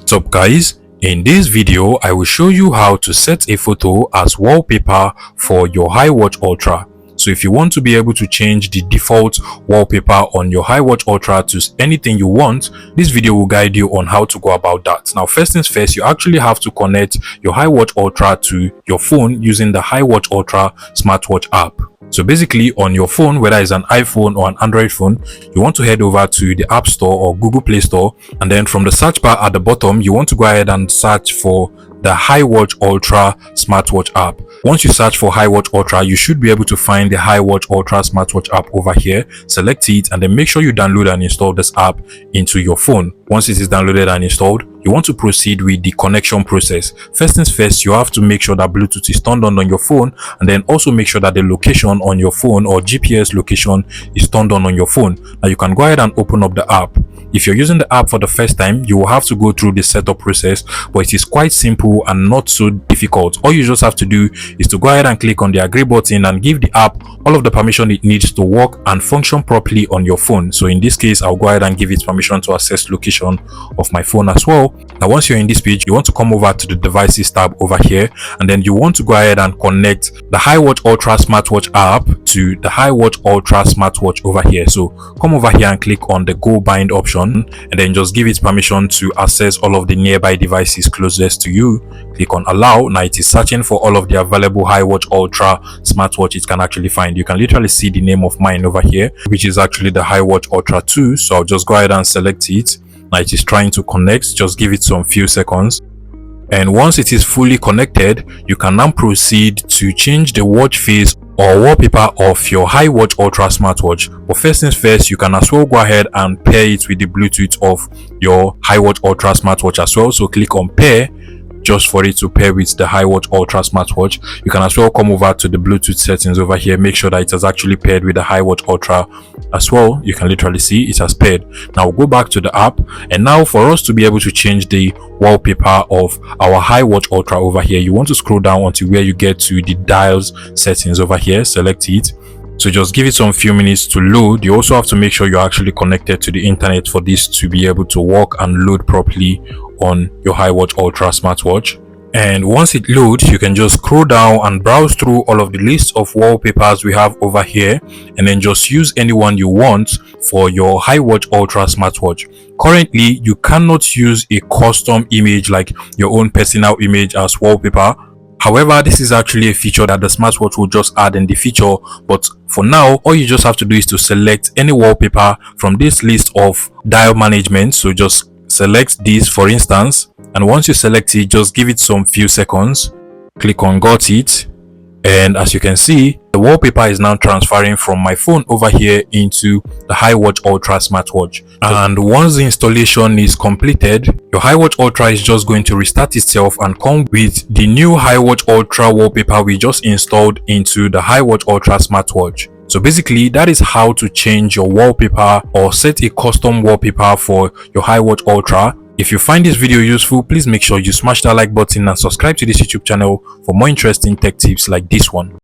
What's up guys, in this video I will show you how to set a photo as wallpaper for your HiWatch Ultra. So if you want to be able to change the default wallpaper on your HiWatch Ultra to anything you want, this video will guide you on how to go about that. Now first things first, you actually have to connect your HiWatch Ultra to your phone using the HiWatch Ultra Smartwatch app. So basically on your phone, whether it's an iPhone or an Android phone, you want to head over to the App Store or Google Play Store, and then from the search bar at the bottom, you want to go ahead and search for the HiWatch Ultra Smartwatch app. Once you search for HiWatch Ultra, you should be able to find the HiWatch Ultra Smartwatch app over here. Select it and then make sure you download and install this app into your phone. Once it is downloaded and installed, you want to proceed with the connection process. First things first, you have to make sure that Bluetooth is turned on your phone, and then also make sure that the location on your phone or GPS location is turned on your phone. Now you can go ahead and open up the app. If you're using the app for the first time, you will have to go through the setup process, but it is quite simple and not so difficult. All you just have to do is to go ahead and click on the agree button and give the app all of the permission it needs to work and function properly on your phone. So in this case, I'll go ahead and give it permission to access location of my phone as well. Now once you're in this page, you want to come over to the devices tab over here, and then you want to go ahead and connect the HiWatch Ultra Smartwatch app to the HiWatch Ultra Smartwatch over here. So come over here and click on the go bind option, and then just give it permission to access all of the nearby devices closest to you. Click on allow. Now it is searching for all of the available HiWatch Ultra Smartwatch it can actually find. You can literally see the name of mine over here, which is actually the HiWatch Ultra 2. So I'll just go ahead and select it. Now it is trying to connect. Just give it some few seconds, and once it is fully connected, you can now proceed to change the watch face or wallpaper of your HiWatch Ultra Smartwatch. But first things first, you can as well go ahead and pair it with the Bluetooth of your HiWatch Ultra Smartwatch as well. So click on pair just for it to pair with the HiWatch Ultra Smartwatch. You can as well come over to the Bluetooth settings over here, make sure that it has actually paired with the HiWatch Ultra as well. You can literally see it has paired. Now go back to the app, and now for us to be able to change the wallpaper of our HiWatch Ultra over here, you want to scroll down until where you get to the dials settings over here. Select it. So just give it some few minutes to load. You also have to make sure you're actually connected to the internet for this to be able to work and load properly on your HiWatch Ultra Smartwatch. And once it loads, you can just scroll down and browse through all of the lists of wallpapers we have over here, and then just use any one you want for your HiWatch Ultra Smartwatch. Currently, you cannot use a custom image like your own personal image as wallpaper. However, this is actually a feature that the smartwatch will just add in the feature, but for now, all you just have to do is to select any wallpaper from this list of dial management. So just select this for instance, and once you select it, just give it some few seconds, click on got it, and as you can see, the wallpaper is now transferring from my phone over here into the HiWatch Ultra Smartwatch. And once the installation is completed, your HiWatch Ultra is just going to restart itself and come with the new HiWatch Ultra wallpaper we just installed into the HiWatch Ultra Smartwatch. So basically, that is how to change your wallpaper or set a custom wallpaper for your HiWatch Ultra. If you find this video useful, please make sure you smash that like button and subscribe to this YouTube channel for more interesting tech tips like this one.